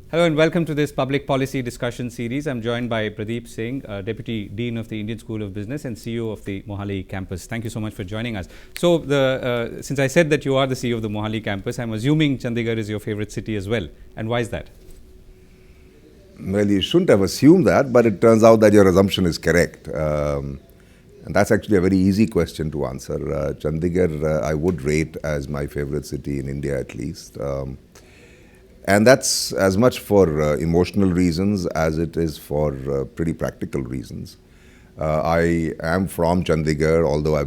Hello and welcome to this public policy discussion series. I'm joined by Pradeep Singh, Deputy Dean of the Indian School of Business and CEO of the Mohali campus. Thank you so much for joining us. So, since I said that you are the CEO of the Mohali campus, I'm assuming Chandigarh is your favorite city as well. And why is that? Well, you shouldn't have assumed that, but it turns out that your assumption is correct. And that's actually a very easy question to answer. Chandigarh, I would rate as my favorite city in India at least. And that's as much for emotional reasons as it is for pretty practical reasons. I am from Chandigarh, although I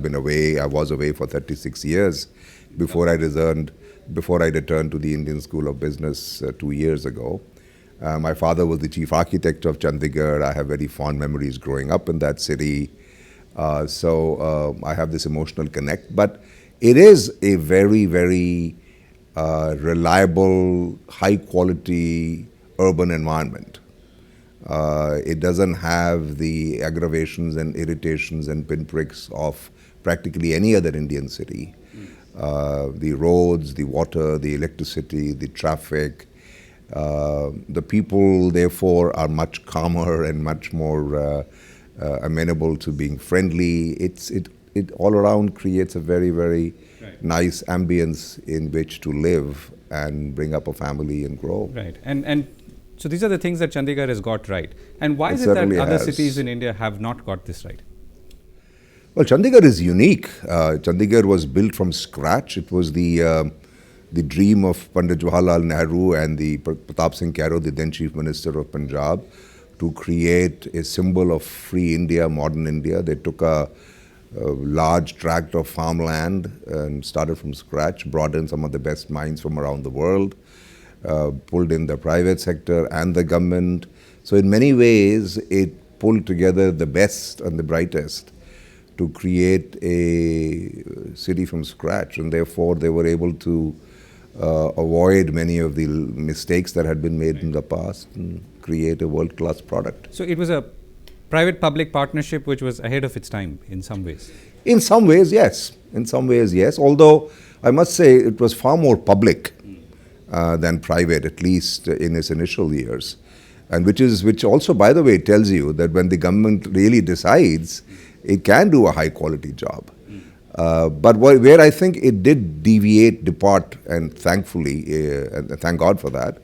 was away for 36 years before I returned to the Indian School of Business 2 years ago. My father was the chief architect of Chandigarh. I have very fond memories growing up in that city. So I have this emotional connect. But it is a very, very reliable, high-quality urban environment. It doesn't have the aggravations and irritations and pinpricks of practically any other Indian city. The roads, the water, the electricity, the traffic, the people, therefore, are much calmer and much more amenable to being friendly. It all around creates a very, very nice ambience in which to live and bring up a family and grow. Right. And so these are the things that Chandigarh has got right. And why is it that other cities in India have not got this right? Well, Chandigarh is unique. Chandigarh was built from scratch. It was the dream of Pandit Jawaharlal Nehru and the Pradeep Singh, the then Chief Minister of Punjab, to create a symbol of free India, modern India. They took a large tract of farmland and started from scratch, brought in some of the best minds from around the world, pulled in the private sector and the government. So in many ways, it pulled together the best and the brightest to create a city from scratch. And therefore, they were able to avoid many of the mistakes that had been made in the past and create a world-class product. So it was a private-public partnership which was ahead of its time in some ways? In some ways, yes. In some ways, yes. Although, I must say, it was far more public than private, at least in its initial years. And which also, by the way, tells you that when the government really decides, it can do a high-quality job. But where I think it did depart, and thankfully, and thank God for that,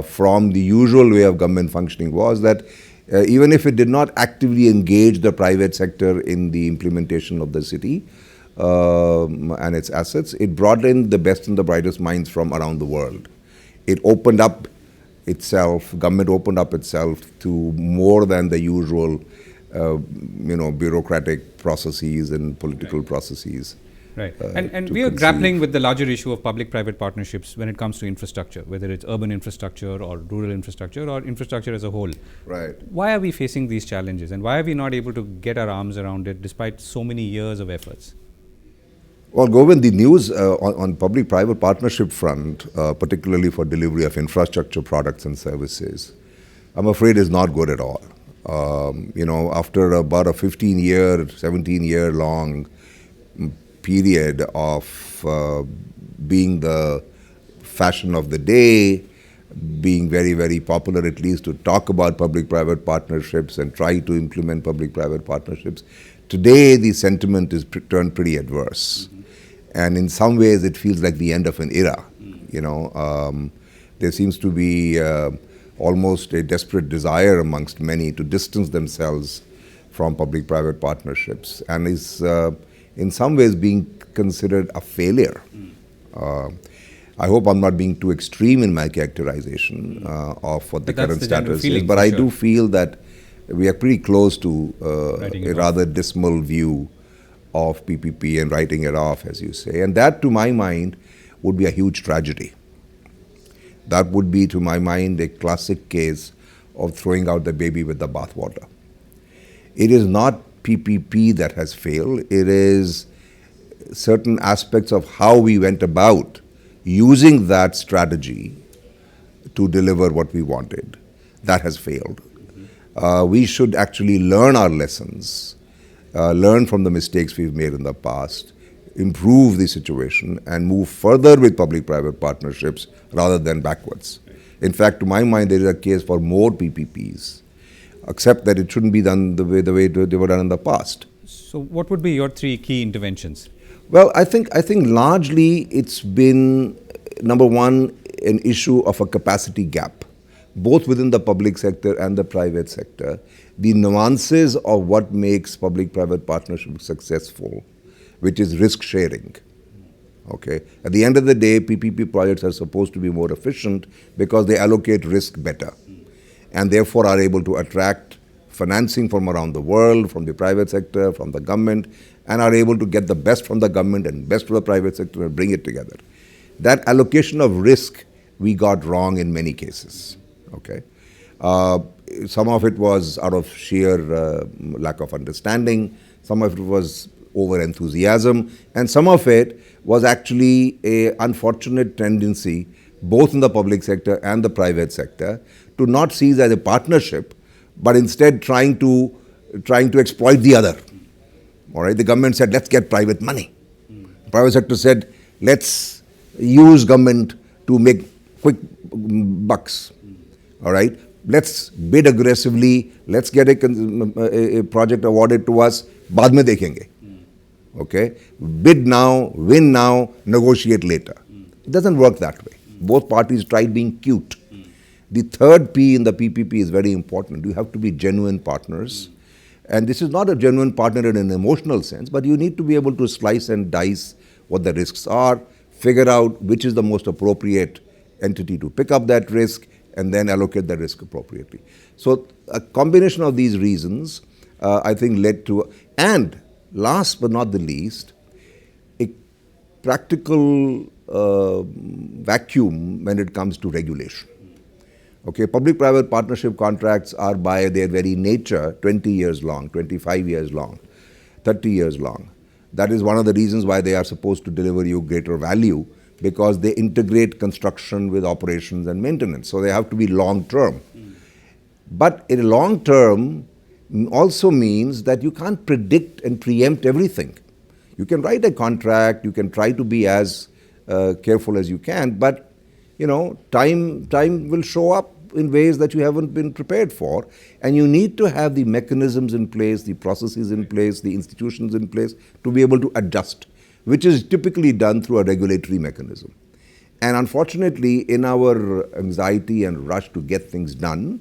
from the usual way of government functioning was that even if it did not actively engage the private sector in the implementation of the city and its assets, it brought in the best and the brightest minds from around the world. It opened up itself, government opened up itself to more than the usual bureaucratic processes and political processes. Right. And we are grappling with the larger issue of public-private partnerships when it comes to infrastructure, whether it's urban infrastructure or rural infrastructure or infrastructure as a whole. Right. Why are we facing these challenges and why are we not able to get our arms around it despite so many years of efforts? Well, Govind, the news on public-private partnership front, particularly for delivery of infrastructure products and services, I'm afraid is not good at all. After about a 17-year long period of being the fashion of the day, being very, very popular, at least to talk about public-private partnerships and try to implement public-private partnerships. Today, the sentiment is turned pretty adverse. And in some ways, it feels like the end of an era. There seems to be almost a desperate desire amongst many to distance themselves from public-private partnerships and is in some ways being considered a failure. I hope I'm not being too extreme in my characterization of what the current status is, but I do feel that we are pretty close to a rather dismal view of PPP and writing it off, as you say. And that, to my mind, would be a huge tragedy. That would be, to my mind, a classic case of throwing out the baby with the bathwater. It is not PPP that has failed. It is certain aspects of how we went about using that strategy to deliver what we wanted. That has failed. We should actually learn our lessons learn from the mistakes we've made in the past, improve the situation, and move further with public-private partnerships rather than backwards. In fact, to my mind, there is a case for more PPPs, except that it shouldn't be done the way they were done in the past. So what would be your three key interventions? Well, I think largely it's been, number one, an issue of a capacity gap, both within the public sector and the private sector. The nuances of what makes public-private partnership successful, which is risk sharing. Okay. At the end of the day, PPP projects are supposed to be more efficient because they allocate risk better, and therefore are able to attract financing from around the world, from the private sector, from the government, and are able to get the best from the government and best from the private sector and bring it together. That allocation of risk we got wrong in many cases. Okay. Some of it was out of sheer lack of understanding, some of it was over-enthusiasm, and some of it was actually an unfortunate tendency, both in the public sector and the private sector, to not see it as a partnership, but instead trying to exploit the other. All right, the government said, let's get private money. The private sector said, let's use government to make quick bucks. All right, let's bid aggressively, let's get a project awarded to us, baad mein dekhenge. Okay, bid now, win now, negotiate later. It doesn't work that way. Both parties tried being cute. The third P in the PPP is very important. You have to be genuine partners. And this is not a genuine partner in an emotional sense, but you need to be able to slice and dice what the risks are, figure out which is the most appropriate entity to pick up that risk, and then allocate the risk appropriately. So a combination of these reasons, I think, led to, and last but not the least, a practical vacuum when it comes to regulation. Okay, public-private partnership contracts are by their very nature 20 years long, 25 years long, 30 years long. That is one of the reasons why they are supposed to deliver you greater value, because they integrate construction with operations and maintenance. So they have to be long-term. But in long-term also means that you can't predict and preempt everything. You can write a contract, you can try to be as careful as you can, but time will show up in ways that you haven't been prepared for, and you need to have the mechanisms in place, the processes in place, the institutions in place to be able to adjust, which is typically done through a regulatory mechanism. And unfortunately, in our anxiety and rush to get things done,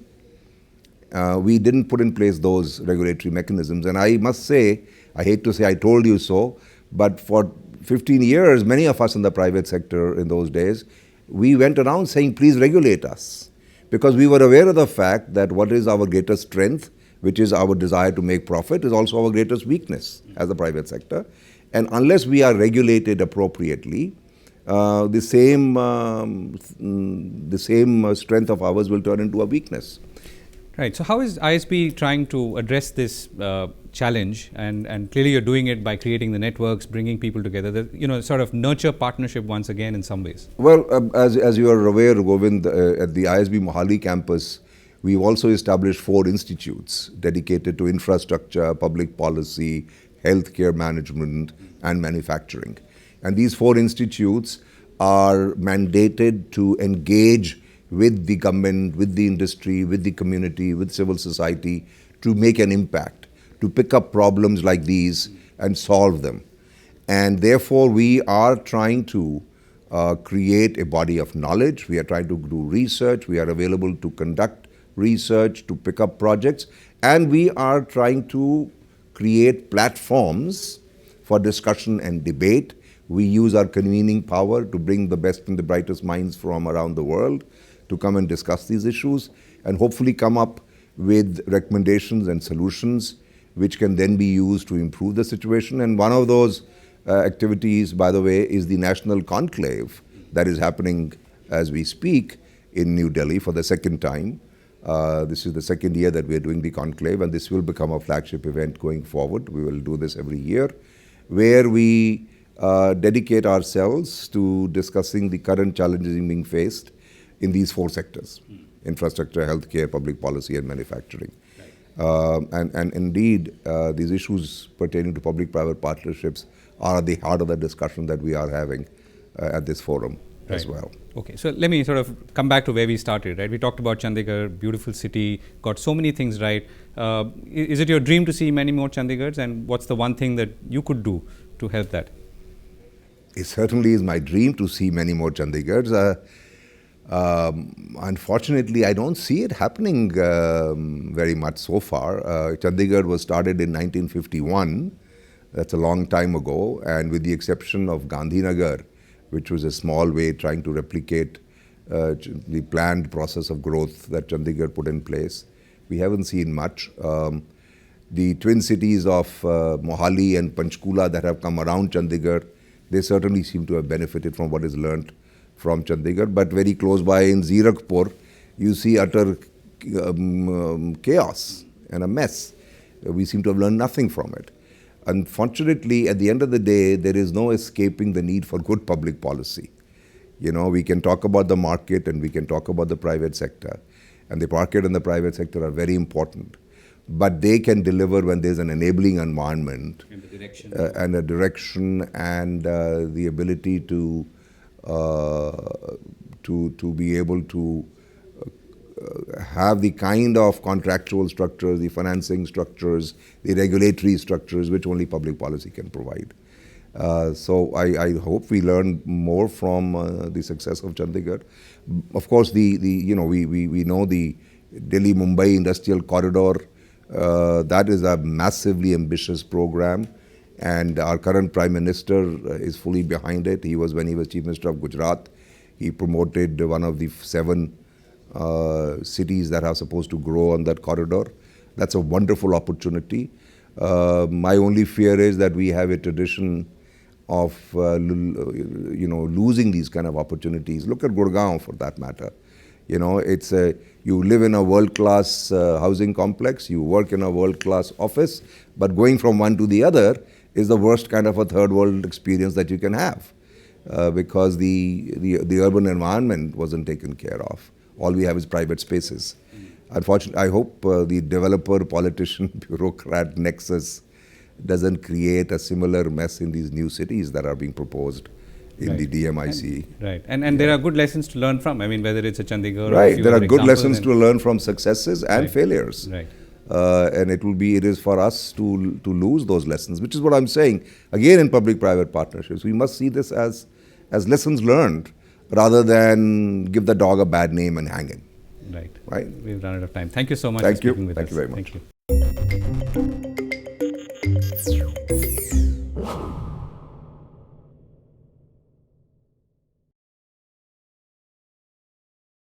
we didn't put in place those regulatory mechanisms. And I must say, I hate to say I told you so, but for 15 years, many of us in the private sector in those days, we went around saying, please regulate us. Because we were aware of the fact that what is our greatest strength, which is our desire to make profit, is also our greatest weakness as the private sector. And unless we are regulated appropriately, the same strength of ours will turn into a weakness. Right. So how is ISB trying to address this challenge? And clearly you're doing it by creating the networks, bringing people together, sort of nurture partnership once again in some ways. Well, as you are aware, Govind, at the ISB Mohali campus, we've also established 4 institutes dedicated to infrastructure, public policy, healthcare management, and manufacturing. And these 4 institutes are mandated to engage with the government, with the industry, with the community, with civil society, to make an impact, to pick up problems like these and solve them. And therefore, we are trying to create a body of knowledge. We are trying to do research. We are available to conduct research, to pick up projects. And we are trying to create platforms for discussion and debate. We use our convening power to bring the best and the brightest minds from around the world to come and discuss these issues and hopefully come up with recommendations and solutions which can then be used to improve the situation. And one of those activities, by the way, is the National Conclave that is happening as we speak in New Delhi for the second time. This is the second year that we are doing the Conclave, and this will become a flagship event going forward. We will do this every year, where we dedicate ourselves to discussing the current challenges being faced in these 4 sectors: infrastructure, healthcare, public policy, and manufacturing. And indeed, these issues pertaining to public-private partnerships are at the heart of the discussion that we are having at this forum as well. Okay, so let me sort of come back to where we started, right? We talked about Chandigarh, beautiful city, got so many things right. Is it your dream to see many more Chandigarhs, and what's the one thing that you could do to help that? It certainly is my dream to see many more Chandigarhs. Unfortunately, I don't see it happening very much so far. Chandigarh was started in 1951. That's a long time ago, and with the exception of Gandhinagar, which was a small way trying to replicate the planned process of growth that Chandigarh put in place, we haven't seen much. The twin cities of Mohali and Panchkula that have come around Chandigarh, they certainly seem to have benefited from what is learnt from Chandigarh. But very close by in Zirakpur, you see utter chaos and a mess. We seem to have learned nothing from it. Unfortunately, at the end of the day, there is no escaping the need for good public policy. You know, we can talk about the market and we can talk about the private sector. And the market and the private sector are very important. But they can deliver when there's an enabling environment and a direction and the ability to be able to have the kind of contractual structures, the financing structures, the regulatory structures which only public policy can provide. So I hope we learn more from the success of Chandigarh. Of course, we know the Delhi-Mumbai Industrial Corridor. That is a massively ambitious program, and our current Prime Minister is fully behind it. When he was Chief Minister of Gujarat, he promoted one of the 7 cities that are supposed to grow on that corridor. That's a wonderful opportunity. My only fear is that we have a tradition of losing these kind of opportunities. Look at Gurgaon for that matter. You know, you live in a world-class housing complex, you work in a world-class office, but going from one to the other is the worst kind of a third world experience that you can have because the urban environment wasn't taken care of. All we have is private spaces. Unfortunately, I hope the developer, politician, bureaucrat nexus doesn't create a similar mess in these new cities that are being proposed in the DMIC. And there are good lessons to learn from. I mean, whether it's a Chandigarh or right, there are good lessons to learn from successes and failures. Right. And it is for us to lose those lessons, which is what I'm saying. Again, in public-private partnerships, we must see this as lessons learned rather than give the dog a bad name and hang him. Right. We've run out of time. Thank you so much for speaking with us. Thank you very much. Thank you.